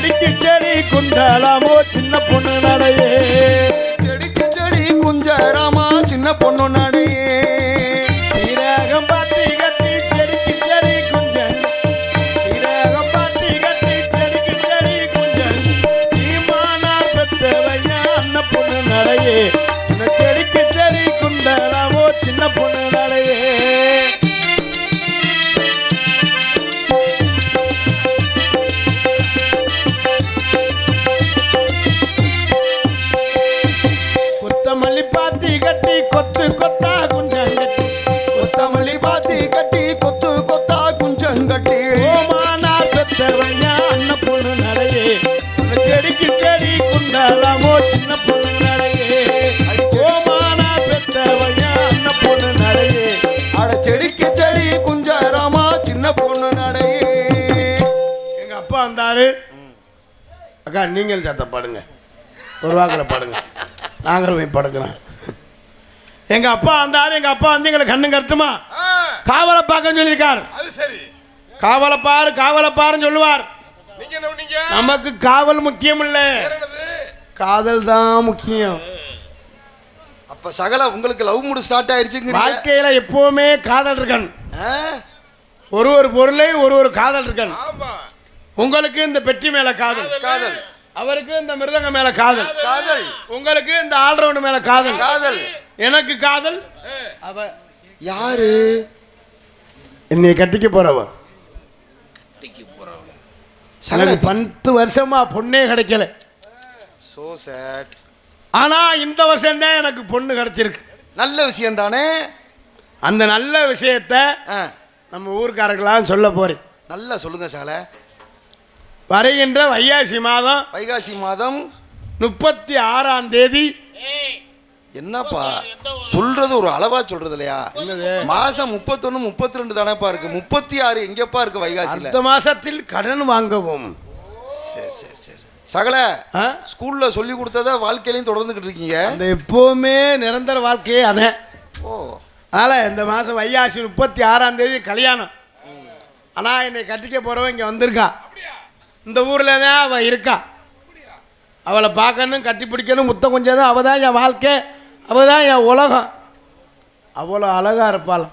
செடிக்கு செடி குண்டலாமோ சின்ன பொண்ணு நடையே செடிக்கு செடி குஞ்சராமா சின்ன பொண்ணு நடையே சீரகம் பாத்தி கட்டி செடிக்கு செடி குஞ்சன் சீரகம் பாத்தி கட்டி செடிக்கு செடி குஞ்சன் சீமானார் பெத்தவையா அண்ண பொண்ணு நடையே செடிக்கு செடி குண்டலாமோ சின்ன பொண்ணு நடையே கொத்தமல்லி பாத்தி கட்டி கொத்து கொத்தா குஞ்சங்கட்டி கொத்தமல்லி பாத்தி கட்டி கொத்து கொத்தா குஞ்சங்கட்டி ஓமானார் பெத்தவையா அண்ண பொண்ணு நடையே செடிக்கு செடி குண்டலாமோ சின்ன பொண்ணு நடையே ஓமானார் பெத்தவையா அண்ண பொண்ணு நடையே அட செடிக்கு செடி குஞ்சராமா சின்ன பொண்ணு நடையே எங்க அப்பா வந்தாரு அக்கா நீங்கள் சத்த பாடுங்க ஒரு வாக்கில் பாடுங்க நாங்களும் போய் படுக்கிறோம் எங்க அப்பா வந்தாரு எங்க அப்பா வந்து எங்களை கண்ணு கருத்துமா காவலை பார்க்க சொல்லியிருக்கார் அது சரி காவலை பாருன்னு சொல்லுவார் நமக்கு காவல் முக்கியம் இல்ல காதல் தான் முக்கியம் அப்ப சகல உங்களுக்கு லவ் மூடு ஸ்டார்ட் ஆயிருச்சுங்க வாழ்க்கையில எப்பவுமே காதல் இருக்கணும் ஒரு பொருளை ஒரு காதல் இருக்கணும் உங்களுக்கு இந்த பெட்டி மேல காதல் காதல் அவருக்கு இந்த மிருதங்க மேல காதல் காதல் உங்களுக்கு இந்த ஆல்ரவுண்ட் மேல காதல் காதல் எனக்கு காதல் அவ யாரு என்னை கட்டிக்க போறவ எனக்கு 10 வருஷமா பொண்ணே கிடைக்கல சோ சேட் ஆனா இந்த வருஷம் தான் எனக்கு பொண்ணு கிடைச்சிருக்கு நல்ல விஷயம் தானே அந்த நல்ல விஷயத்தை நம்ம ஊர்க்காரர்களாம் சொல்ல போறேன் நல்லா சொல்லுங்க சகல வருகின்ற வைகாசி மாதம் 36ஆம் தேதி என்னப்பா சொல்றது ஒரு அளவா சொல்றது இல்லையா மாசம் 31 32 தானேப்பா இருக்கு 36 எங்கப்பா இருக்கு வைகாசில இந்த மாசத்தில் கடன் வாங்கவும் சரி சரி சரி சகல ஸ்கூல்ல சொல்லி கொடுத்தத வாழ்க்கையிலையும் தொடர்ந்துகிட்டு இருக்கீங்க அந்த எப்பவுமே நிரந்தர வாழ்க்கையே அதான் ஓ அதனால இந்த மாசம் வைகாசி 36ஆம் தேதி கல்யாணம் ஆனா என்னை கட்டிக்க போறவன் இங்க வந்திருக்கா இந்த ஊர்ல தான் அவ இருக்கா அவளை பார்க்கணும் கட்டி பிடிக்கணும் முத்தம் கொஞ்சம் தான் அவள் தான் என் வாழ்க்கை அவள் தான் என் உலகம் அவ்வளோ அழகாக இருப்பாளாம்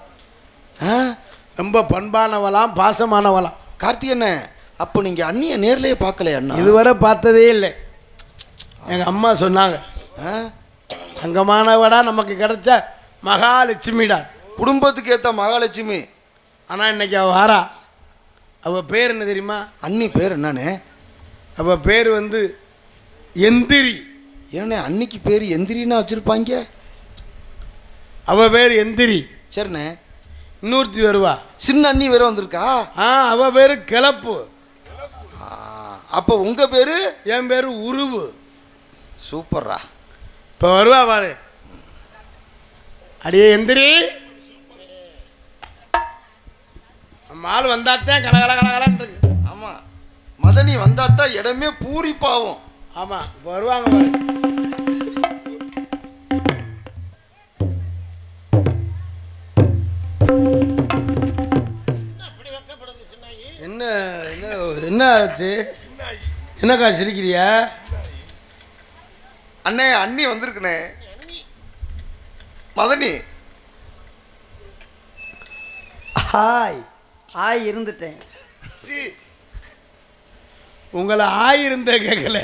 ரொம்ப பண்பானவளாம் பாசமானவளாம் கார்த்திகண்ண அப்போ நீங்கள் அண்ணியை நேர்லேயே பார்க்கலையா அண்ணா இதுவரை பார்த்ததே இல்லை எங்கள் அம்மா சொன்னாங்க அங்கமானவடா நமக்கு கிடைச்ச மகாலட்சுமிடா குடும்பத்துக்கு ஏற்ற மகாலட்சுமி ஆனால் இன்னைக்கு அவள் வாரா அவள் பேர் என்ன தெரியுமா அண்ணி பேர் என்னண்ணே அவள் பேர் வந்து எந்திரி ஏன்னே அன்னிக்கு பேர் எந்திரின்னா வச்சுருப்பாங்க அவள் பேர் எந்திரி சரிண்ணே இன்னொருத்தி வருவா சின்ன அண்ணி வேற வந்திருக்கா அவள் பேர் கிளப்பு அப்போ உங்கள் பேர் என் பேர் உருவு சூப்பர்ரா இப்போ வருவா பாரு அடியே எந்திரி நம்ம ஆள் வந்தாத்தான் கலகல கலகலன்னு இருக்கு ஆமாம் மதனி வந்தாத்தான் இடமே பூரிப்பாகும் ஆமாம் இப்போ வருவாங்க பாரு என்ன என்ன என்ன ஆச்சு என்னக்கா சிரிக்கிறியா அண்ணே அண்ணி வந்திருக்குண்ணே மதனி ஹாய் இருந்துட்டேன் உங்களை ஆயிருந்த கேட்கல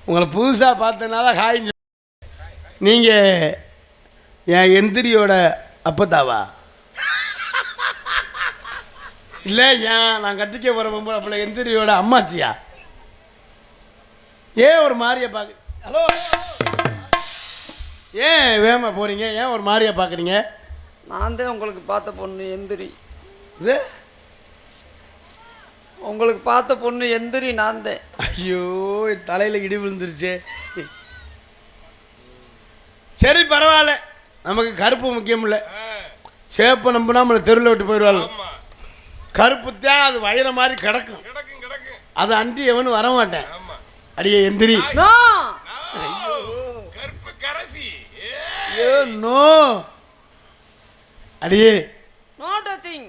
உங்களை புதுசாக பார்த்தனால ஹாய் நீங்கள் என் எந்திரியோட அப்பத்தாவா இல்லை ஏன் நான் கத்திக்க போகிற அப்பல எந்திரியோட அம்மாச்சியா ஏன் ஒரு மாதிரியை பார்க்க ஹலோ ஏன் வேகமாக போகிறீங்க ஏன் ஒரு மாதிரியை பார்க்குறீங்க நான் தான் உங்களுக்கு பார்த்த பொண்ணு எந்திரி இது உங்களுக்கு பார்த்த பொண்ணு எந்திரி நான் தான் ஐயோ தலையில் இடி விழுந்துருச்சே சரி பரவாயில்ல நமக்கு கருப்பு முக்கியம் இல்லை சேப்பை நம்பினா நம்மளை தெருவில் விட்டு போயிடுவாங்க கருப்பு தான் அது வயிற மாதிரி கிடக்கும் அது அண்டி எவனும் வர மாட்டேன் அடியே எந்திரி நோ அடியே நோ டச்சிங்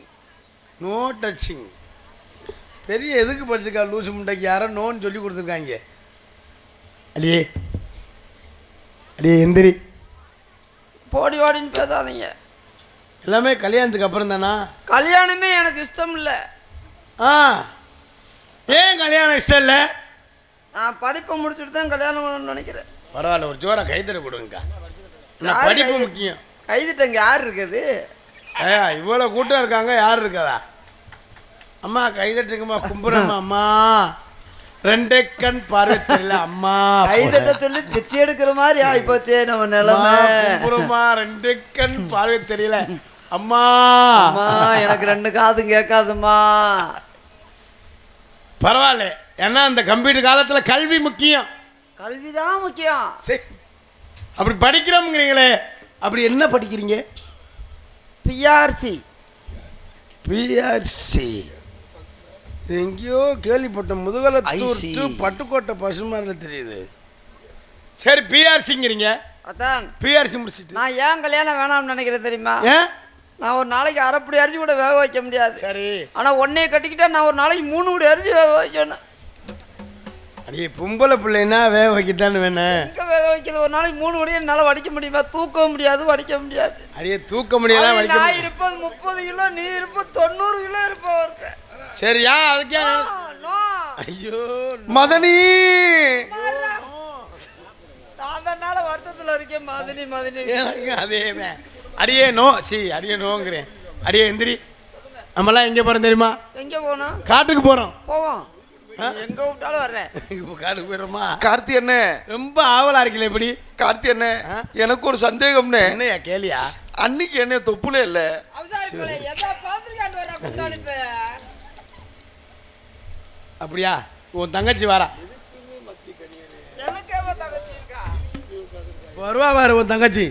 நோ டச்சிங் பெரிய எதுக்கு படிச்சிருக்கா லூசு முண்டைக்கு யாரோ நோன்னு சொல்லி கொடுத்துருக்காங்க. அடியே அடியே எந்திரி. போடி வாடின்னு பேசாதீங்க. எல்லாமே கல்யாணத்துக்கு அப்புறம் தானா? கல்யாணமே எனக்கு இஷ்டம் இல்லை. ஆ, ஏன் கல்யாணம் இஷ்டம் இல்லை? நான் படிப்பை முடிச்சுட்டு தான் கல்யாணம் பண்ணணும்னு நினைக்கிறேன். பரவாயில்ல, ஒரு ஜோரா கைத்தற கொடுங்கக்கா. நான் யார் படிப்பு கைது- முக்கியம். கைதிட்டங்க யார் இருக்குது? இவ்வளோ கூட்டம் இருக்காங்க, யார் இருக்கதா? அம்மா கைதட்டுங்கம்மா, கும்புறம்மா. அம்மா ரெண்டே கண் பார்வை தெரியல அம்மா. கைதட்ட சொல்லி பிச்சை எடுக்கிற மாதிரி ஆயிப்போச்சே நம்ம நிலைமை. கும்புறம்மா, ரெண்டே கண் பார்வை தெரியல அம்மா. அம்மா எனக்கு 2 காதும் கேட்காதும்மா. பரவாயில்ல, ஏன்னா இந்த கம்ப்யூட்டர் காலத்தில் கல்வி முக்கியம். கல்விதான் முக்கியம். சரி, அப்படி படிக்கிறோம்ங்கிறீங்களே, அப்படி என்ன படிக்கிறீங்க? பிஆர்சி. பிஆர்சி எங்கேயோ கேள்விப்பட்ட முதுகலத்தூர் IC. to பட்டுக்கோட்டை பசுமாரில் தெரியுது. சரி, பிஆர்சிங்கிறீங்க. அதான் பிஆர்சி முடிச்சிட்டு நான் ஏன் கல்யாணம் வேணாம்னு நினைக்கிறேன் தெரியுமா? ஏன்? நான் ஒரு நாளைக்கு அரைப்படி அரிசி கூட வேக வைக்க முடியாது. சரி, ஆனால் ஒன்னே கட்டிக்கிட்டா நான் ஒரு நாளைக்கு 3 படி அரிசி வேக வைக்கணும். அடியே பொம்பளை பிள்ளைன்னா வேக வைக்கத்தானே வேணும். எங்கே வேக வைக்கிறது? ஒரு நாளைக்கு 3 படி என்னால் வடிக்க முடியுமா? தூக்கவும் முடியாது, வடிக்க முடியாது. அடியே தூக்க முடியல, அது வலிக்க நான் முடியல. இருப்பது 30 கிலோ, நீ இருப்பது 90 கிலோ இருப்பவர்க்க. சரியா? அதுக்கே நோ. ஐயோ மதனி நான் அதனால வருத்தத்தில் இருக்கேன். மதினி மதினி எனக்கு அதேதான். அடியே நோ, அடியே நோங்கிறேன். அடியே எந்திரி. நம்மலாம் எங்கே போகிறோம் தெரியுமா? எங்கே போகணும்? காட்டுக்கு போகிறோம். போவோம். எங்கே விட்டாலும் வர்றேன். இப்போ காட்டுக்கு போயிடுறோமா? கார்த்தி என்ன ரொம்ப ஆவலா இருக்கல. எப்படி கார்த்தி என்ன எனக்கு ஒரு சந்தேகம்னே. என்னையா கேளியா? அன்னைக்கு என்ன தொப்புலே இல்ல. அப்படியா? உன் தங்கச்சி வாரா, வருவா பாரு உன் தங்கச்சி.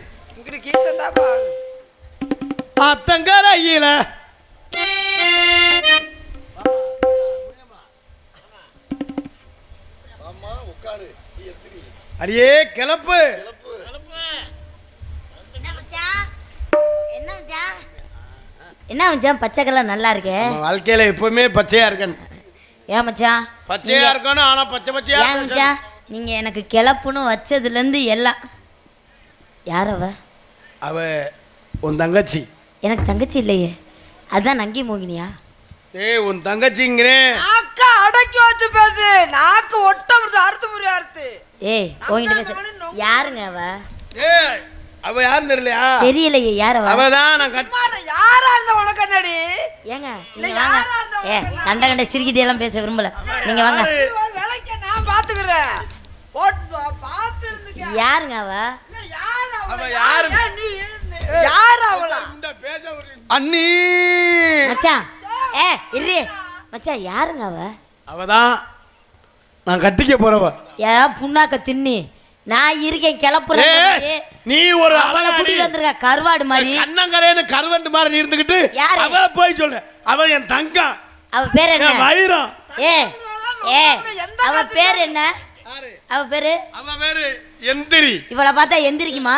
தங்கரையில அடியே கிளப்பு. என்ன மச்சான் பச்சை கலர் நல்லா இருக்கே? நம்ம வாழ்க்கையில எப்பவுமே பச்சையா இருக்கணும். ஏன் மச்சான் பச்சையா இருக்கணும், ஆனா பச்சை பச்சையா ஏன் மச்சான் நீங்க எனக்கு கிளப்புன்னு வச்சதுலேருந்து எல்லாம் யார் அவ? அவ உன் தங்கச்சி. எனக்கு தங்கச்சி இல்லையே, அதான் நங்கி மோகினியா? ஏய், உன் தங்கச்சிங்கிறேன். நாக்க அடக்கி வச்சு பேசு. நாக்கு ஒட்ட முடிச்சு அறுத்து முறி அறுத்து. ஏய் போயிட்டு பேச. யாருங்க அவ? ஏய், அவ யாருன்னு தெரியலையா? தெரியலையே, யார் அவ? அவதான் நான் யாரா இருந்த உனக்கு என்னடி? ஏங்க நீங்க வாங்க. கண்ட கண்ட சிரிக்கிட்டே எல்லாம் பேச விரும்பல, நீங்க வாங்க. விலைக்கு நான் பாத்துக்கிறேன். பாத்து இருந்துக்க. யாருங்க அவ? அவ யாரு? யார் அவளா? அண்ணி மச்சான் இரு மச்சான், யாருங்க அவ? அவதான் நான் கட்டிக்க போறவ. ஏன் புண்ணாக்க தின்னி நான் இருக்கேன் கிளப்புறேன். நீ ஒரு அவளை கூட்டிட்டு வந்திருக்க கருவாடு மாதிரி. கண்ணங்கரேன்னு கருவண்டு மாதிரி நீ இருந்துகிட்டு யாரு? அவளை போய் சொல்லு. அவ என் தங்கம். அவ பேர் என்ன? வைரம். ஏ ஏ அவ பேர் என்ன? அவ பேரு? அவ பேரு எந்திரி. இவளை பார்த்தா எந்திரிக்குமா?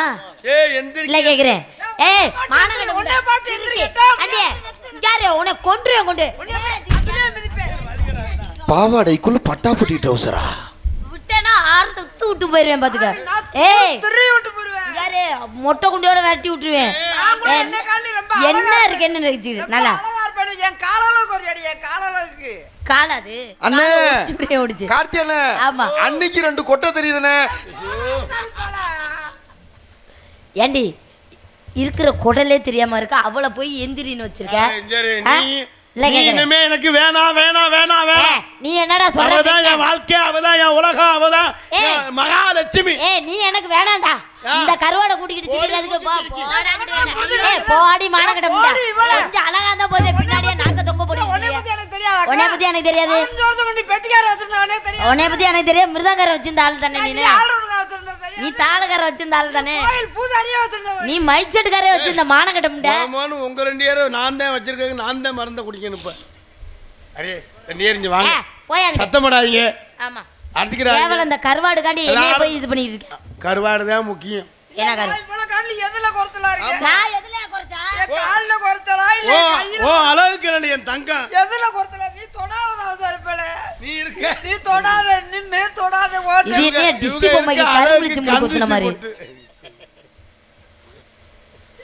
எந்திரி இல்ல கேக்குறேன். ஏய் மானங்கட்ட உன்னை பார்த்து எந்திரிக்கே. அண்ணே யாரே உன்னை கொன்றுவேன் கொண்டு. பாவாடைக்குள்ள பட்டாப்பட்டி ட்ரவுசரா விட்டேனா ஆறு விட்டு போயிருவேன் பாத்துக்க. ஏய் துறி விட்டு போடுவேன். யாரே மொட்டை குண்டியோட வெட்டி விட்டுருவேன். என்ன இருக்கு என்ன இருக்கு நல்லா என் காலளவுக்கு ஒரு அடி. என் காலளவுக்கு காலாது அண்ணே. ஓடிச்சு. கார்த்தி அண்ணே, ஆமா. அன்னைக்கு 2 கொட்டை தெரியுதுண்ணே. ஏண்டி இருக்கிற குடலே தெரியாம இருக்கா? அவளை போய் எந்திரின்னு வச்சிருக்க. இல்ல கேக்குறேன். இனிமே எனக்கு வேணாம் வேணாம் வேணாம் வேணாம். நீ என்னடா சொல்ற? அவதான் என் வாழ்க்கை, அவதான் என் உலகம், அவதான் என் மகாலட்சுமி. நீ எனக்கு வேணாம்டா. இந்த கருவாடை கூட்டிக்கிட்டு திரியறதுக்கு போடி மானகட்ட முண்டா. கொஞ்சம் அழகா இருந்தா போதே, பின்னாடியே நாக்க தொங்க போடுறீங்க. உன்னை பத்தி எனக்கு தெரியாது. உன்னை பத்தி எனக்கு தெரியாது. மிருதங்கர வச்சிருந்த ஆள் தானே நீ? நீ தாளக்கார வச்சிருந்த ஆள் தானே? நீ மைச்சட்டுக்காரே வச்சிருந்த மானகட்ட முண்டா. உங்க 2 பேரும் நான் தான் வச்சிருக்கேன். நான் தான் மறந்த குடிக்கணும். இப்ப அடே 2 பேரும் வாங்க. போய் சத்தம் போடாதீங்க. ஆமா அடிக்கிறாங்க. கேவலம் இந்த கருவாடு காண்டி என்னைய போய் இது பண்ணிட்டு இருக்க. கருவாடு தான் முக்கியம். என்ன கரு? எதுல குறைச்சலா இருக்கு? நான் எதுல குறைச்சா? கால்ல குறைச்சலா இல்ல கையில? ஓ அளவுக்கு என் தங்கம். எதுல குறைச்சலா? நீ தொடாத சரிப்பல நீ இருக்க நீ தொடாத நின்னு தொடாத ஓட்டு இது என்ன டிஸ்டி பொம்மைக்கு கரும்புளிச்சு முடுக்குன மாதிரி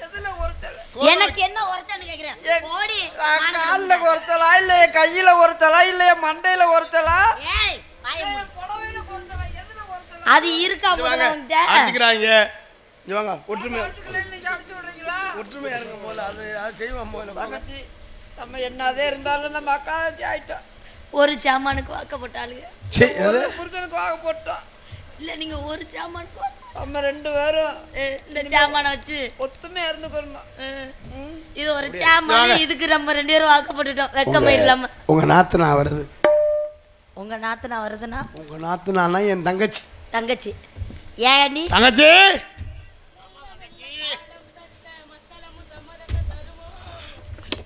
எதுல ஒருத்தல எனக்கு என்ன ஒருத்தன்னு கேக்குறேன் ஓடி கால்ல ஒருத்தலா இல்ல கையில ஒருத்தலா இல்ல மண்டையில ஒருத்தலா ஏய் வாயை மூடு. புடவையில ஒருத்தலா எதுல ஒருத்தலா அது இருக்கா முதல்ல உன்கிட்ட அடிச்சுக்கிறாங்க இங்க வாங்க ஒற்றுமை நீங்க அடிச்சு விடுறீங்களா ஒற்றுமையா இருங்க போல அது செய்வோம் போல தங்கச்சி நம்ம என்னதே இருந்தாலும் நம்ம அக்காச்சி ஆயிட்டோம் ஒரு சாமானுக்கு வாக்கப்பட்டாளுங்க சரி அது புருஷனுக்கு வாங்க போட்டோம் இல்ல நீங்க ஒரு சாமானுக்கு நம்ம ரெண்டு பேரும் இந்த சாமான வச்சு ஒத்துமையா இருந்துக்கணும் இது ஒரு சாமான இதுக்கு நம்ம ரெண்டு பேரும் வாக்கப்பட்டுட்டோம் வெக்கமே இல்லாம உங்க நாத்தனா வருது உங்க நாத்தனா வருதுன்னா உங்க நாத்தனானா என் தங்கச்சி தங்கச்சி ஏன் நீ தங்கச்சி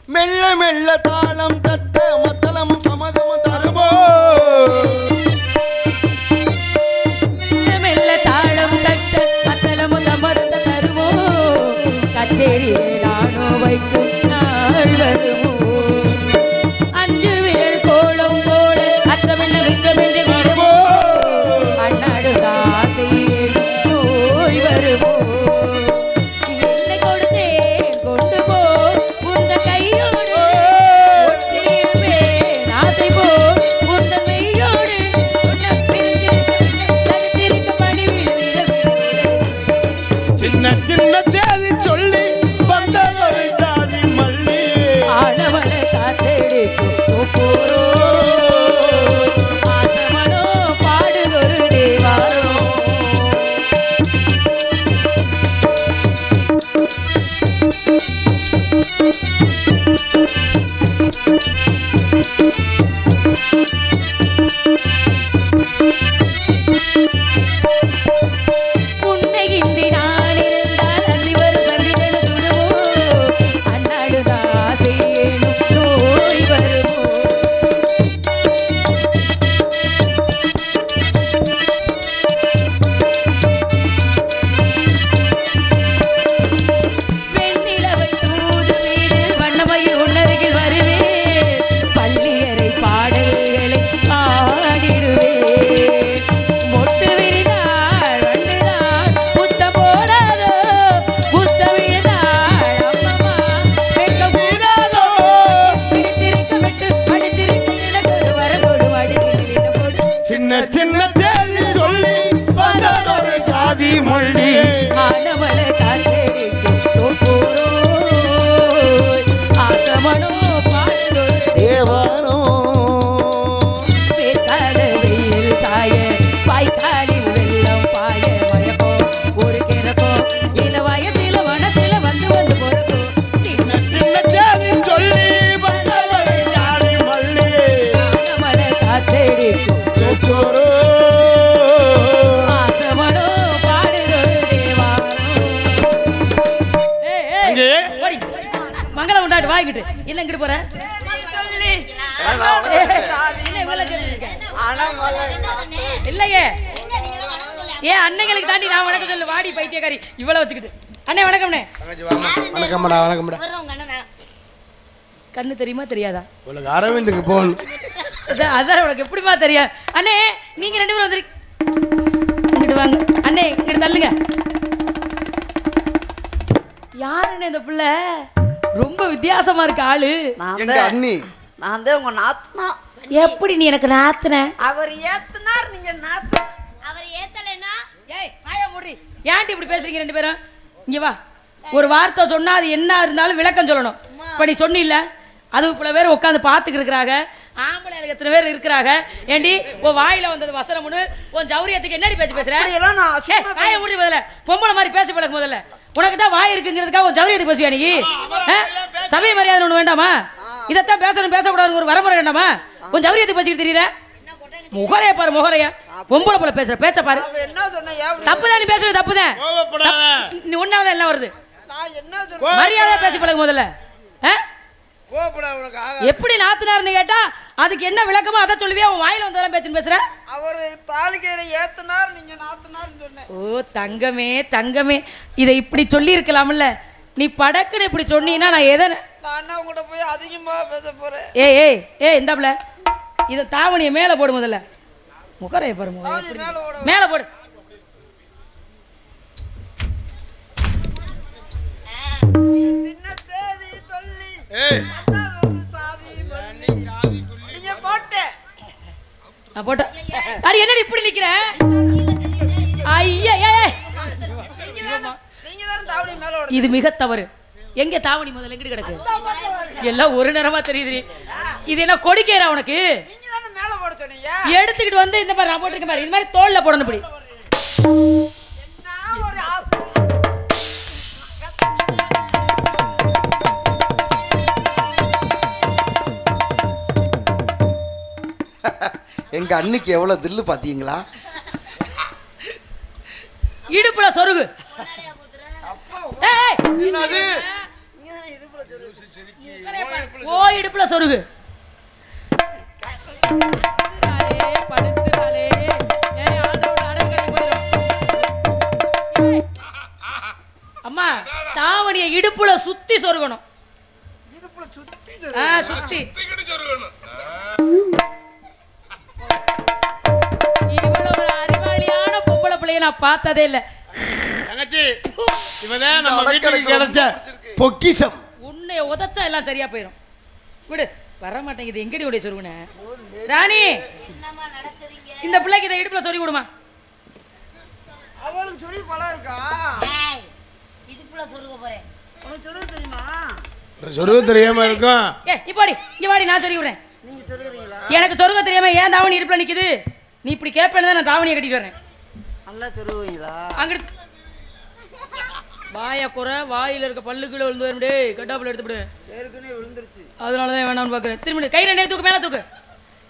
மெல்ல மெல்ல தாளம் தட்ட மத்தளம் சமதம் தருமோ மெல்ல தாளம் தட்ட மத்தளம் சமர்ந்த தருமோ கச்சேரியே நானோ வைக்கும் நாள் வருமோ அஞ்சு விரல் கோலம் போட அச்சமென்ன மிச்சமென்று விடுமோ அண்ணாடு ஆசையே நோய் வருமோ என்னை கொடுத்தேன் கொண்டு போ உந்த கையோடு ஒட்டியுமே ஆசை போ உந்த மெய்யோடு தனித்திருக்க பணிவில் சின்ன சின்ன தேதி சொல்லி வந்த ஒரு ஜாதி மல்லி ஆனவளை காத்தெடுக்கும் போரோ ஆசமனோ பாடுதொரு தேவாரோ உன்னை இன்றி நான் இருந்தால் அன்றி வரும் சந்திரன் சுடுமோ அண்ணாடுதா செய்யணும் நோய் வருமோ வெண்ணிலவை தூது வீடு வண்ணமயில் உன்னருகில் வருவேன் பள்ளியறை பாடல்களை பாடிடுவேன் மொட்டு விரிதாள் வண்டுதான் முத்த போடாதோ முத்த விழுதாள் அம்மம்மா வெட்க கூடாதோ பிடிச்சிருக்க விட்டு அடிச்சிருக்க எனக்கு ஒரு வரகோடு அடித்து போடு சின்ன சின்ன தேதி சொல்லி வந்த ஒரு ஜாதி மல்லி ஆனவளை காத்தெடுக்கும் போரோ ஆசமனோ பாடுதொரு தேவானோ பேர்கால வெயில் சாய வாய்க்காலில் வெள்ளம் பாய மயக்கோ ஒரு கிறக்கோ இந்த வயசில மனசில வந்து வந்து பொறுக்கோ சின்ன சின்ன தேதி சொல்லி வந்த ஒரு ஜாதி மல்லி ஆனமலை காத்தெடுக்கும் சொச்சோரோ ஆசமனோ பாடுதொரு தேவாரோ அங்கே ஓடி மங்களம் உண்டாட்டு வாங்கிட்டு என்ன இங்கிட்டு போற என்ன இவ்வளவு சொல்லிட்டு இருக்க? இல்லையே ஏன் அன்னைகளுக்கு தாண்டி நான் வணக்கம் சொல்லு வாடி பைத்தியக்காரி இவ்வளவு வச்சுக்கிட்டு அண்ணே வணக்கம்ண்ணே தங்கச்சி வாமா வணக்கம்டா வணக்கம்டா கண்ணு தெரியுமா தெரியாதா உனக்கு அரவிந்துக்கு போகணும் அதான் உனக்கு எப்படிமா தெரியும் அண்ணே நீங்க ரெண்டு பேரும் வந்துரு இங்கிட்டு வாங்க அண்ணே இங்கிட்டு தள்ளுங்க யாருன்னு இந்த பிள்ளை ரொம்ப வித்தியாசமா இருக்கு ஆளு எங்க அண்ணி நான் தான் உங்க நாத்தனா எப்படி நீ எனக்கு நாத்துன அவர் ஏத்துனார் நீங்க நாத்தனா அவர் ஏத்தலைன்னா ஏய் வாய மூடி ஏன்டி இப்படி பேசுறீங்க ரெண்டு பேரும் இங்க வா ஒரு வார்த்தை சொன்னா அது என்ன இருந்தாலும் விளக்கம் சொல்லணும் இப்ப நீ சொன்னில்ல அது பல பேர் உட்காந்து பார்த்துக்கு இருக்கிறாங்க ஆம்பளை எத்தனை பேர் இருக்கிறாங்க ஏண்டி உன் வாயில வந்தது வசனம்னு உன் ஜௌரியத்துக்கு என்னடி பேச்சு பேசுற அப்படியெல்லாம் நான் ஏய், வாயை மூடி முதல்ல பொம்பளை மாதிரி பேச பழக்கு முதல்ல உனக்கு தான் வாய் இருக்குங்கிறதுக்காக உன் ஜௌரியத்துக்கு பேசுவியா நீ சபை மரியாதை ஒன்று வேண்டாமா இதைத்தான் பேசணும் பேசக்கூடாதுன்னு ஒரு வரமுறை வேண்டாமா உன் ஜௌரியத்துக்கு பேசிக்கிட்டு தெரியல முகரைய பாரு முகரைய பொம்பளை போல பேசுற பேச்ச பாரு என்ன சொன்னேன் தப்புதான் நீ பேசுறது தப்புதான் கோவப்படாத நீ ஒன்னாவது எல்லாம் வருது நான் என்ன சொன்னேன் மரியாதை பேசி பழகு முதல்ல கோவப்படாத உனக்கு எப்படி நாத்துனாருன்னு கேட்டா அதுக்கு என்ன விளக்கமோ அதை சொல்லுவியா உன் வாயில வந்ததெல்லாம் பேச்சுன்னு பேசுற அவரு தாலிக்கயிறை ஏத்துனார் நீங்க நாத்துனார்னு சொன்னேன் ஓ தங்கமே தங்கமே இதை இப்படி சொல்லி இருக்கலாம்ல நீ படக்குன்னு இப்படி சொன்னீங்கன்னா நான் எதை நான் என்ன உங்கள்கிட்ட போய் அதிகமா பேச போறேன் ஏய் ஏய் ஏய் இந்தாப்ல இதை தாவணியை மேலே போடு முதல்ல. முகரையை பாரு மேலே போடு. சின்ன தேதி சொல்லி ஏய் ஒரு சாதி மல்லி நீங்க போட்டு நான் போட்டேன். அடி என்னடி இப்படி நிக்கிற? ஐயா நீங்க தான் தாவணி மேல ஓடுங்க. இது மிக தவறு. எங்க தாவணி முதல்ல எங்கிட்டு கிடக்கு? எல்லாம் ஒரு நேரமா தெரியுது. இது என்ன கொடிக்கேரா உனக்கு? நீங்க தான் மேல போட சொன்னீங்க. எடுத்துக்கிட்டு வந்து இந்த மாதிரி நான் போட்டிருக்கேன் பாரு. இது மாதிரி தோல்ல போடணும் இப்படி. என்ன ஒரு ஆசை. எங்க அண்ணிக்கு எவ்வளவு தில்லு பாத்தீங்களா? இடுப்புல சொருகு. ஏய், என்னது? ஓ இடுப்புல சொருகு. படுத்துறாளே. ஏய், ஆண்டவன் அடங்கடி போயிடும். ஏய். அம்மா தாவணியை இடுப்புல சுத்தி சொருகணும். இடுப்புல சுத்தி சுத்தி இவ்வளவு அறிவாளியான பொம்பளை பிள்ளைய நான் பார்த்ததே இல்ல. தங்கச்சி இவதான் நம்ம வீட்டுக்கு கிடைச்ச பொக்கிஷம். உன்னை உதச்சா எல்லாம் சரியா போயிடும். விடு வர மாட்டேங்குது. எங்கடி உடைய சொருகுன ராணி? இந்த பிள்ளைக்கு இதை இடுப்புல சொருகி விடுமா? அவளுக்கு சொல்லி பழம் இருக்கா? இடுப்புல சொருக போறேன். உனக்கு சொல்ல தெரியுமா? சொருக தெரியாம இருக்கும். ஏ இப்பாடி இங்க வாடி, நான் சொருகி விடுறேன். நீங்க சொல்லுறீங்களா? எனக்கு சொருக தெரியாம ஏன் தாவணி இடுப்புல நிக்குது? நீ இப்படி கேட்பேன்னு தான் நான் தாவணியை கட்டிட்டு வரேன். நல்லா சொல்லுவீங்களா? அங்கிட்டு வாய குறை, வாயில இருக்க பல்லுக்குள்ள விழுந்து வரும். டேய் கட்டாப்புல எடுத்துவிடு. ஏற்கனவே விழுந்துருச்சு. அதனாலதான் வேணாம்னு பாக்குறேன். திரும்பி கை ரெண்டே தூக்கு, மேல தூக்கு.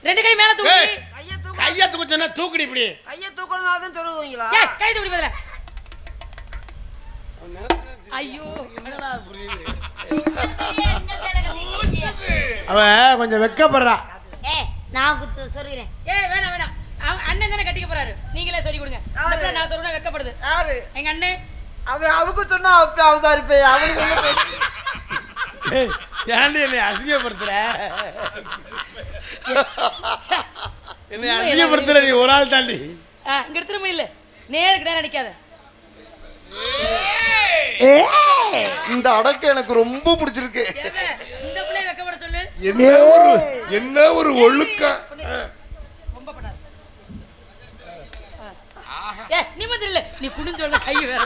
ரெண்டு கை மேல தூக்கு. கையை தூக்கு. கையை தூக்க சொன்னா தூக்குடி இப்படி. கையை தூக்கணும் தான் சொல்லுவீங்களா? ஏய் கை தூக்கு முதல்ல. ஐயோ அவ கொஞ்சம் வெக்கப்படுறா. நான் சொல்றேன். ஏய் வேணாம் வேணாம். அண்ணன் தானே கட்டிக்க போறாரு. நீங்களே சொல்லி கொடுங்க. இந்த பிள்ளை நான் சொல்றேன் வெக்கப்படுது. யாரு? எங்க அண்ணன். அவனுக்கு சொன்னா அப்ப அவதாரிப்பே. அவனுக்கு என்ன பேச்சு? ஏய் ஏன்டி என்னை அசிங்கப்படுத்துற? என்னை அசிங்கப்படுத்துற நீ ஒரு ஆள் தாண்டி. இங்க திரும்ப இல்ல. நேருக்கு நேரம் நிக்காத. இந்த அடக்கம் எனக்கு ரொம்ப பிடிச்சிருக்கு. இந்த பிள்ளை வெக்கப்பட சொல்லு. என்ன ஒரு ஒழுக்கம். ரொம்ப படாது. ஏய் நிமிர்ந்து இல்ல. நீ குடிஞ்சோட கை வேற.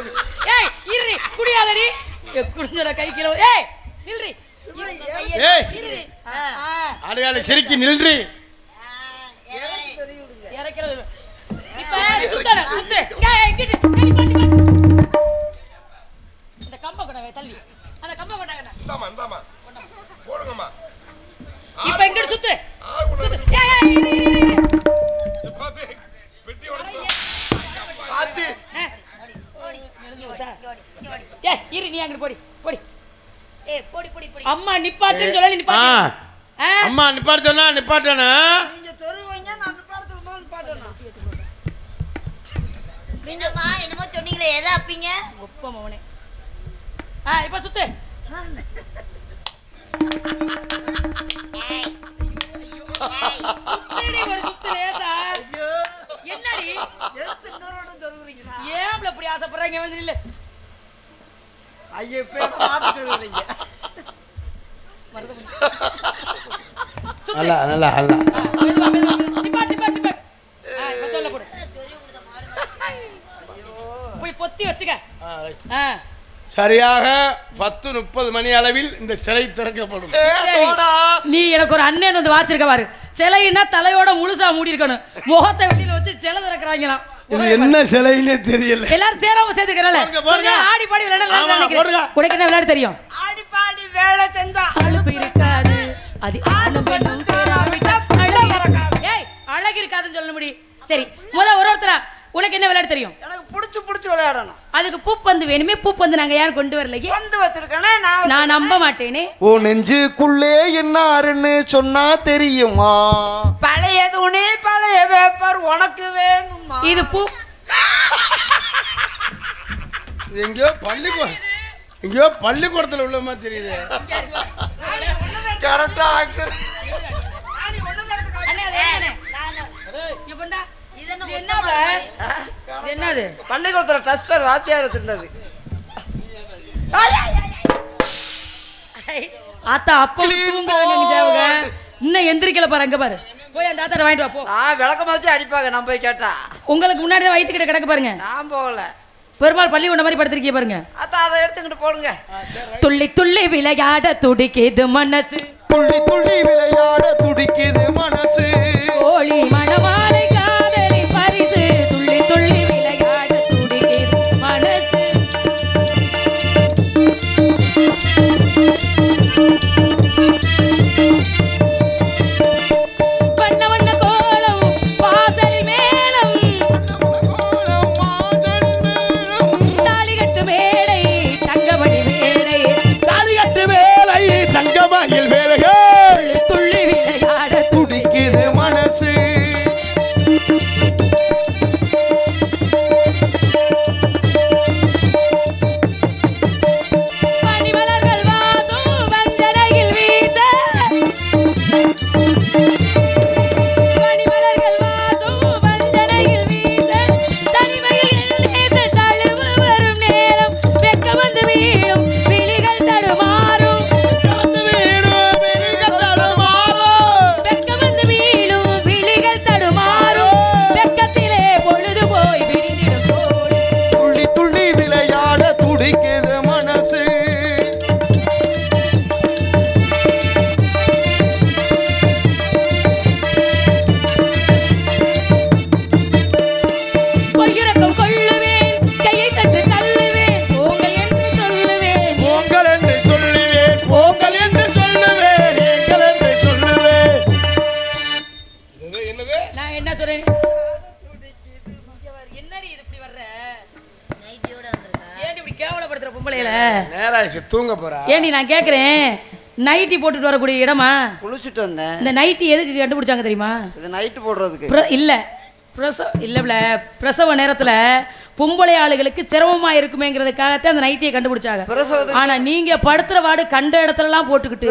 ஏய் இரு குடியாதடி. குடிஞ்சோட கை கீழ. ஏய் நில்றி. ஏய் இரு. ஆளுகால சிரிக்கி நில்றி. இறக்கிறது. இப்ப சுத்தற சுத்து. ஏய் இங்கிட்டு தள்ளி பண்ணி பண்ணு. இந்த கம்ப கொண்டாங்க தள்ளி. அந்த கம்ப கொண்டாங்க. இந்தாமா போடுங்கம்மா. இப்ப இங்கிட்டு சுத்து. சுத்து. ஏய் இரு. பாத்து பெட்டி உடைச்சு. பாத்து ஏய் இரு நீ அங்க போடி. போடி. பொடி பொடி பொடி. அம்மா நிப்பாட்டுன்னு சொல்லல நிப்பாட்டு. அம்மா நிப்பாட்டு சொன்னா நிப்பாட்டனா? நீங்க சொல்லுவீங்க நான் நிப்பாட்டணும் நிப்பாட்டணும். நீங்கம்மா என்னமோ சொன்னீங்களே எதை அப்பீங்க? ஒப்ப மவனே. இப்ப சுத்து. என்னடி ஒரு சுத்து லேசா? என்னடி? எதுக்கு இன்னொரு சொல்லுவீங்களா? ஏன் இப்படி ஆசைப்படுறாங்க வந்து இல்ல? ஐயோ பேர் பார்த்து சொல்லுவீங்க. சுத்து. நல்லா நல்லா நல்லா. மெதுவா நிப்பாட்டு. இப்ப சொல்ல போடு. போய் பொத்தி வச்சுக்க. சரியாக 10:30 மணி அளவில் இந்த சிலை திறக்கப்படும். நீ எனக்கு ஒரு அண்ணன் வந்து வாச்சிருக்க பாரு. சிலைன்னா தலையோட முழுசா மூடி இருக்கணும். முகத்தை வெளியில வச்சு சிலை திறக்கிறாங்களாம். இது என்ன சிலைன்னே தெரியல. எல்லாரும் சேராம சேர்த்துக்கிறல. போடுங்க. ஆடி பாடி விளையாட ஆமா, போடுங்க. உனக்கு என்ன விளையாட தெரியும்? ஆடி பாடி வேலை செஞ்சா அலுப்பு இருக்காது. அது ஆணும் பெண்ணும் சேராவிட்டா அழகு இருக்காது. ஏய் அழகு இருக்காதுன்னு சொல்ல முடி. சரி ஒருத்தரா உனக்கு என்ன விளையாட தெரியும்? எனக்கு புடிச்சு விளையாடணும். அதுக்கு பூப்பந்து வேணுமே. பூப்பந்து நாங்க யாரும் கொண்டு வரலையே. வந்து வச்சிருக்கேனே நான் நம்ப மாட்டேனே. ஓ நெஞ்சுக்குள்ளே என்னாருன்னு சொன்னா தெரியுமா? பழைய துணி பழைய பேப்பர் உனக்கு வேணுமா? இது பூ எங்கேயோ பள்ளிக்கூடத்துல உள்ள மாதிரி தெரியுது. கரெக்டா ஆக்சன். அண்ணே, அது கொண்டா இது என்னல இது என்னது பள்ளிக்கூடத்துல டஸ்டர் வாத்தியார் தின்னது ஆத்தா அப்ப தூங்குறாங்க இன்னும் எந்திரிக்கல பாரு அங்க பாரு போய் அந்த ஆத்தாரை வாங்கிட்டு வா போ நான் விளக்க மாதிரி அடிப்பாங்க நான் போய் கேட்டா உங்களுக்கு முன்னாடி தான் வயிற்றுக்கிட்ட கிடக்கு பாருங்க நான் போகல பெருமாள் பள்ளி உண்ட மாதிரி படுத்திருக்கீங்க பாருங்க அத்தா அதை எடுத்துக்கிட்டு போடுங்க துள்ளி துள்ளி விளையாட துடிக்குது மனசு துள்ளி துள்ளி விளையாட துடிக்குது மனசு கோழி மணமாலை காதலி பரிசு துள்ளி துள்ளி விளையாட துடிக்குது மனசு வண்ண வண்ண கோலம் வாசல் மேளம் தாலிகட்டு மேடை தங்கமணி மேடை தாலிகட்டு வேலை தங்கமயில் வேலைகள் துள்ளி விளையாட துடிக்குது மனசு பனிமலர்கள் வாசம் வஞ்சனையில் வீச பனிமலர்கள் வாசம் வஞ்சனையில் வீச தனிமையில் நேச தழுவ வரும் நேரம் வெக்க வந்து வீழும் விழிகள் தடுமாறும் வெக்க வந்து வீழும் விழிகள் தடுமாறும் வெக்கத்திலே பொழுது போய் விடிந்திடும் தோழி துள்ளி துள்ளி விளையாட துடிக்குது மனசு பொய்யுறக்கம் கொள்ளுவேன் கையை சற்று தள்ளுவேன் உங்கள் என்று சொல்லுவேன் பொங்கல் என்று சொல்லுவேன் பொங்கல் என்று சொல்லுவேன் எங்கள் என்று சொல்லுவேன் என்னது நான் என்ன சொல்றேன் என்னடி இது இப்படி வர்ற ஏன்டி இப்படி கேவலப்படுத்துற பொம்பளையில நேராச்சு தூங்க போறா ஏன்டி நான் கேக்குறேன் நைட்டி போட்டுட்டு வரக்கூடிய இடமா குளிச்சுட்டு வந்தேன் இந்த நைட்டி எதுக்கு கண்டுபிடிச்சாங்க தெரியுமா இது நைட்டு போடுறதுக்கு இல்ல பிரசவ நேரத்துல பொம்பளை ஆளுகளுக்கு சிரமமா இருக்குமேங்கிறதுக்காகத்தான் அந்த நைட்டியை கண்டுபிடிச்சாங்க பிரசவத்துக்கு ஆனா நீங்க படுத்துற வாடு கண்ட இடத்துல எல்லாம் போட்டுக்கிட்டு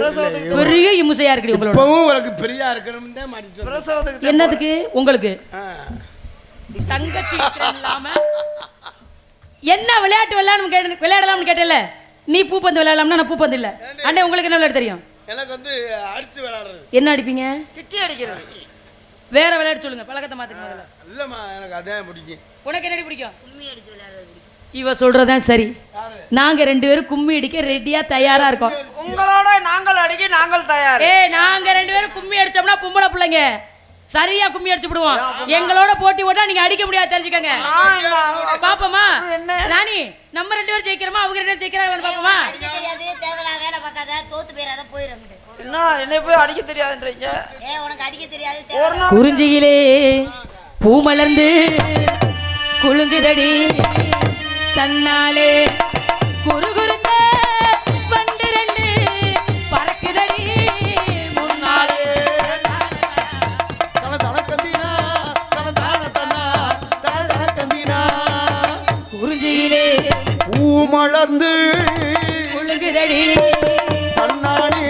பெரிய இம்சையா இருக்கு உங்களோட இப்பவும் உங்களுக்கு பெரியா இருக்கணும் தான் மாட்டிட்டு பிரசவத்துக்கு என்னதுக்கு உங்களுக்கு தங்கச்சி இருக்கிறது இல்லாம என்ன விளையாட்டு விளையாடலாம்னு கேட்டல நீ பூப்பந்து விளையாடலாம்னா நான் பூப்பந்து இல்ல அண்ணே உங்களுக்கு என்ன விளையாட தெரியும் எனக்கு வந்து அடிச்சு விளையாடுறது என்ன அடிப்பீங்க கிட்டி அடிக்கிறது வேற விளையாட்டு சொல்லுங்க பழக்கத்தை மாத்துங்க முதல்ல இல்லம்மா எனக்கு அதான் பிடிக்கும் உனக்கு என்னடி பிடிக்கும் இவ சொல்றதான் சரி நாங்க 2 பேரும் கும்மி அடிக்க ரெடியா தயாரா இருக்கோம் உங்களோட நாங்கள் அடிக்க நாங்கள் தயார் நாங்க 2 பேரும் கும்மி அடிச்சோம்னா பொம்பளை பிள்ளைங்க சரியா கும்மி அடிச்சு விடுவோம் எங்களோட போட்டி போட்டா நீங்க அடிக்க முடியாது தெரிஞ்சுக்கங்க பாப்போமா ராணி நம்ம 2 பேரும் ஜெயிக்கிறோமா அவங்க 2 பேரும் ஜெயிக்கிறாங்களான்னு பாப்போமா வேலை பார்க்காத தோத்து போயிடாத போயிடும் என்ன என்னை போய் அடிக்க தெரியாதுன்றீங்க உனக்கு அடிக்க தெரியாது ஒரு நாள் குறிஞ்சியிலே பூ மலர்ந்து குலுங்குதடி தன்னாலே குறுகுறுத்த வண்டு 2 பறக்குதடி முன்னாலே தன தன கந்தினா தன தான தனா தன தன கந்தினா குறிஞ்சியிலே பூ மலர்ந்து குலுங்குதடி தன்னானே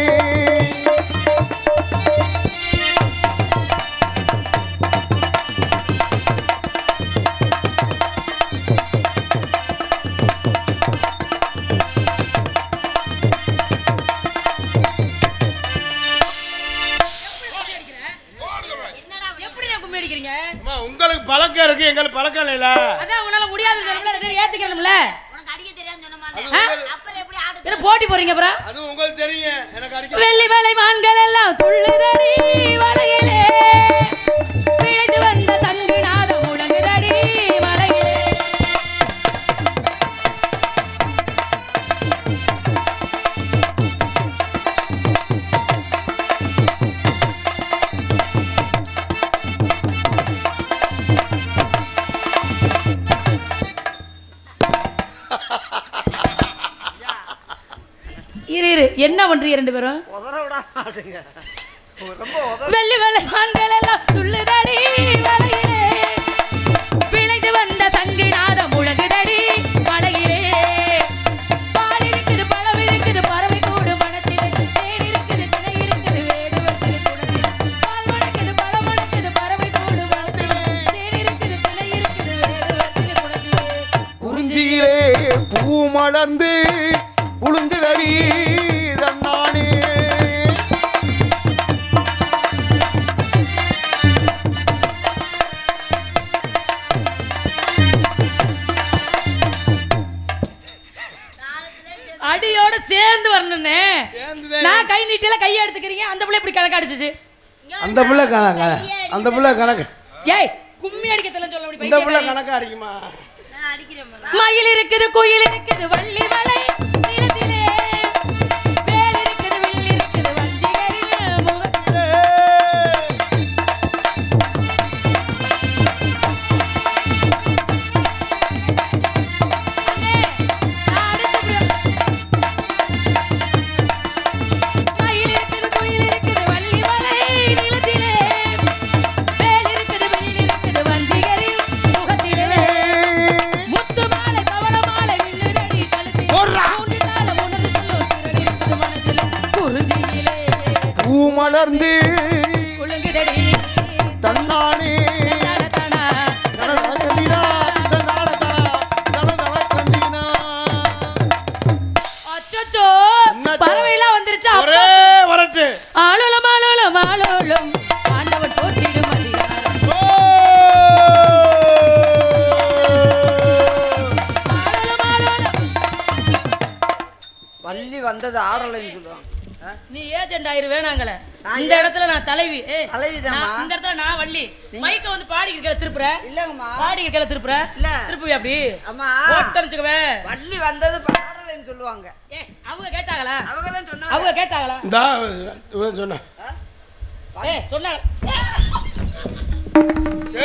எப்படி கும்மி அடிக்கிறீங்க அம்மா உங்களுக்கு பழக்கம் இருக்கு எங்களுக்கு பழக்கம் இல்லைல அதான் உங்களால முடியாது ஏத்துக்கணும்ல உனக்கு அடிக்க தெரியாதுன்னு சொன்னமா ஆ? அப்புறம் எப்படி ஆடு என்ன போட்டி போறீங்க அப்புறம் அது உங்களுக்கு தெரியும் எனக்கு அடிக்க வெள்ளி வேலை மான்கள் எல்லாம் துள்ளுதடி வலையிலே விளைந்து வந்த சங்கு நாதம் முழங்குதடி மலையிலே இரு என்ன பண்றீங்க 2 பேரும் உதற விட மாட்டேங்க ரொம்ப உதற வெள்ளி வெள்ளை மான்கள் எல்லாம் துள்ளுதடி வலையிலே விளைந்து வந்த சங்கு நாதம் முழங்குதடி மலையிலே பால் இருக்குது பழம் இருக்குது பறவை கூடு மனத்திலே தேன் இருக்குது திணை இருக்குது வேடு வைக்குது குணத்திலே பால் மணக்குது பழம் மணக்குது பறவை கூடு மனத்திலே மலர்ந்து குலுங்குதடி தன்னானே. அடியோட சேர்ந்து வரணும்னே. சேர்ந்துதான். நான் கை நீட்டில கையை எடுத்துக்கிறீங்க, அந்த பிள்ளை இப்படி கணக்கு அடிச்சிச்சு. அந்த புள்ள கணக்கு, அந்த புள்ள கணக்கு, ஏய் கும்மி அடிக்க தெரியல சொல்ல அப்படி இந்த புள்ள பைத்தியக்காரி. கணக்கு அடிக்குமா? மயில் இருக்குது, குயில் இருக்குது, வள்ளி மலை நிலத்திலே வேல் இருக்குது, வில் இருக்குது, வஞ்சிகரில் முகத்திலே. அண்ணே, நான் அடிச்சு மயில் இருக்குது, குயில் இருக்குது, வள்ளி மலை நிலத்திலே வேல் இருக்குது, வில் இருக்குது, வஞ்சிகரில் முகத்திலே. முத்து மாலை பவள மாலை விண்ணுரடி கழுத்தில் மூன்றினால உணர்ந்து சொல்லும் திரள் இருக்குது மனதில் குறிஞ்சியிலே பூ மலர்ந்து குலுங்குதடி தன்னானே. தனதனா. தனதனகந்தினா, தனதனதனா, தனதனகந்தினா. அச்சச்சோ, என்னாச்சு? பறவையெல்லாம் வந்துருச்சு. ஒரே வரட்டு. ஆளோலம் ஆளோலம் ஆளோலம் ஆண்டவன் போற்றிடும் அதிகாரம். ஓ! ஆளோலம் ஆளோலம். வள்ளி வந்தது ஆடலைன்னு சொல்லுவாங்க. நீ ஏஜென்ட் ஆயிரு வேணாங்களே. நான் இந்த இடத்துல நான் தலைவி. தலைவிதாம்மா. நான் இந்த இடத்துல நான் வள்ளி. மைக்க வந்து பாடிக்கிற கீழே திருப்புற. இல்லங்கம்மா. பாடிக்கிற கீழே திருப்புற. இல்ல. திருப்புவி அப்படி. அம்மா போட்டனுச்சுக்கவே. வள்ளி வந்தது ஆடலைன்னு சொல்லுவாங்க. ஏய், அவங்க கேட்டாங்களா? அவங்க தான் சொன்னாங்க. அவங்க கேட்டாங்களா? இந்தா இவன் சொன்ன. ஏய், சொன்னாங்க.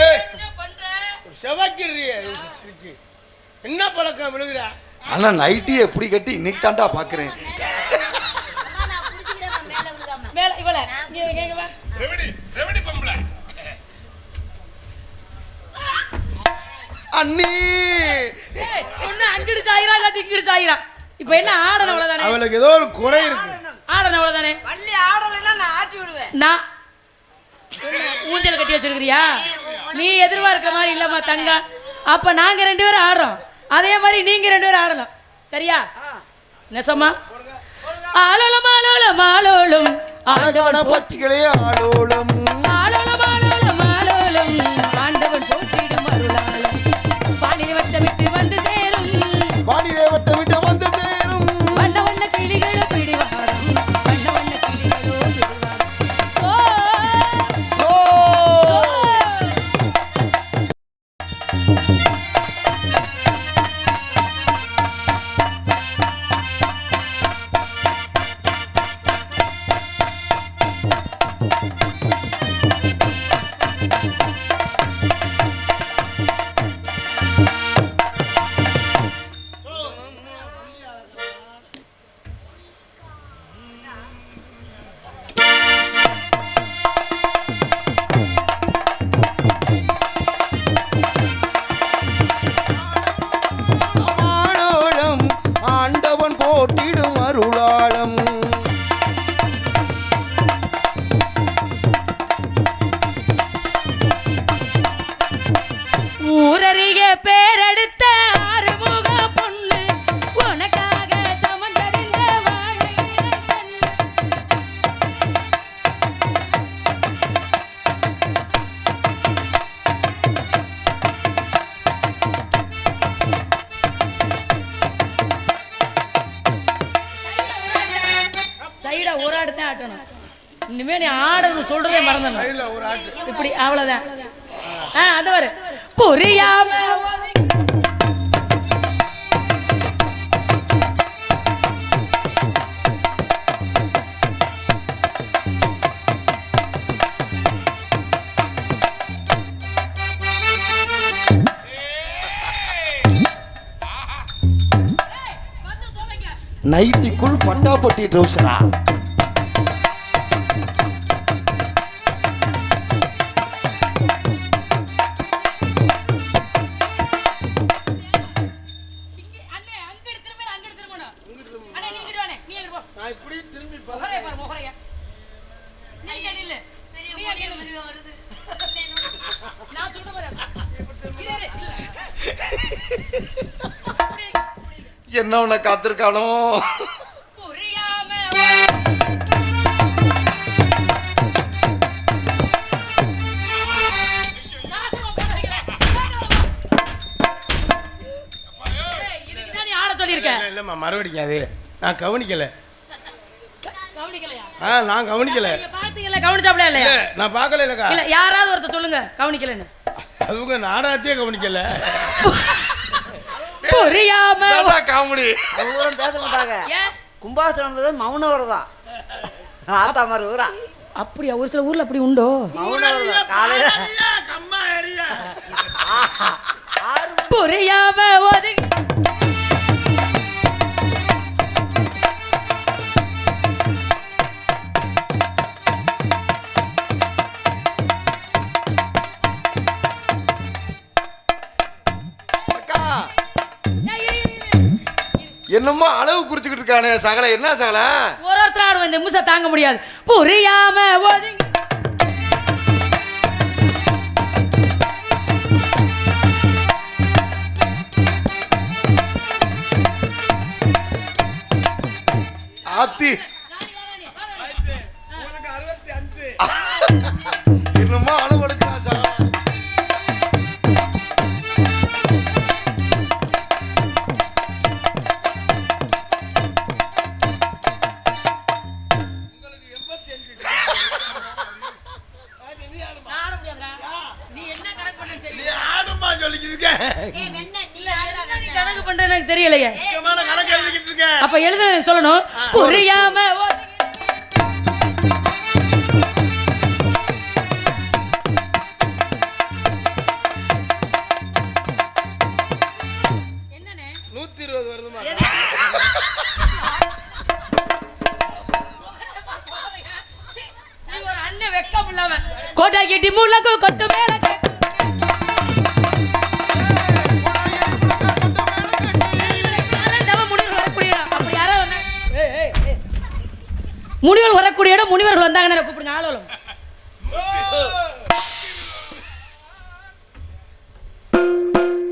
ஏய், என்ன பண்ற? செவக்கிறியே சிரிக்கி. என்ன பழக்கம் விழுகுறா? ஆனா நைட்டி எப்படி கட்டி இன்னைக்கு தாண்டா பாக்குறேன். மேல இவள இங்க வா. ரெவடி ரெவடி பொம்பளை. அண்ணி ஏய், ஒண்ணு அங்கிடு சாயிரா இல்ல இங்கிடு சாயிரா. இப்போ என்ன ஆடன அவ்வளவுதானே? அவளுக்கு ஏதோ ஒரு குறை இருக்கு. ஆடன அவ்வளவுதானே? வள்ளி ஆடலைன்னா நான் ஆட்டி விடுவேன். நான் ஊஞ்சல் கட்டி வச்சிருக்கிறியா? நீ எதிர்பார்க்க மாதிரி இல்லம்மா தங்க. அப்ப நாங்க ரெண்டு பேரும் ஆடுறோம், அதே மாதிரி நீங்க ரெண்டு பேரும் ஆடணும். சரியா? நெசமா? ஆலோலம் ஆலோலம் ஆலோலம் அழகான பச்சிகளே ஆளோலம். ஆலோலம் ஆலோலம் ஆலோலம் ஆண்டவன் போற்றிடும் அருளாலம் வானிலை வட்டமிட்டு வந்து சேரும் வானிலே வட்டமிட்டு வந்து சேரும். வண்ண வண்ண கிளிகளோ பிடிவாரம் வண்ண வண்ண கிளிகளோ பிடிவாரம் சோ சோ ஆளோலம் ஆண்டவன் போற்றிடும் அருளாளம். ஊரறிய பேரெடுத்த ஆறுமுக பொண்ணு உனக்காக சமந்தறிந்த வாழையில கண்ணு. சைடா ஒரு ஆடுதான் ஆட்டணும். இனிமே நீ ஆடுறது சொல்றதே மறந்துடணும். இல்ல ஒரு ஆட்டு. இப்படி அவ்வளவுதான். அது வரு புரியாம நைட்டிக்குள் பட்டாப்பட்டி ட்ரௌசரா? நான் இப்படி திரும்பி என்ன உன்னை காத்திருக்கானோ. புரியாம நாசமா போறீங்களே. ஏய், இதுக்கு தான் நீ ஆட சொல்லியிருக்க. இல்லைம்மா மறுபடியும் அது நான் கவனிக்கல. கவனிக்கலையா? நான் கவனிக்கல. நீங்க பாத்தீங்களா? கவனிச்சாப்ல இல்லையா? இல்ல, நான் பார்க்கல இல்லக்கா. இல்ல யாராவது ஒருத்தர் சொல்லுங்க கவனிக்கலன்னு. அவங்க நாடகத்தையே கவனிக்கல. புரியாம காமெடி. அவங்க பேச மாட்டாங்க. ஏன்? கும்பாசனம் மௌன வரதான் ஆத்தா மாதிரி ஊரா அப்படியா? ஒரு சில ஊர்ல அப்படி உண்டோ? மௌன வரதான் காலையில கம்மா ஏரியா. புரியாம ஒதுங்கி அக்கா ஏய், ஏய், ஏய், ஏய். என்னமோ அளவு குறிச்சுக்கிட்டு இருக்கானே சகல. என்ன சகல? ஒருத்தர் ஆடுவோம், இந்த முசை தாங்க முடியாது. புரியாம ஒதுங்கி ஆத்தி என்னமோ அளவு எடுக்கிறா சகல. ஆட முடியாதுடா. நீ என்ன கணக்கு பண்றேன்னு நீ தெரியல. ஆடுமா சொல்லிக்கிட்டு இருக்க. என்ன நீ கணக்கு பண்றேன்னு எனக்கு தெரியலையே. முக்கியமான கணக்கு எழுதிக்கிட்டு இருக்க. அப்ப எழுத சொல்லணும். புரியாம ஒதுங்கி என்னண்ணே? 120 வருதுமா. சீ, நீ ஒரு அண்ணன் வெக்கம் இல்லாம கோட்டை கட்டி முள்ளக்கு கொட்டு மேல கேக்கு. முனிவர்கள் வரக்கூடிய இடம் முனிவர்கள் வந்தாங்கன்னு கூப்பிடுங்க ஆளும்.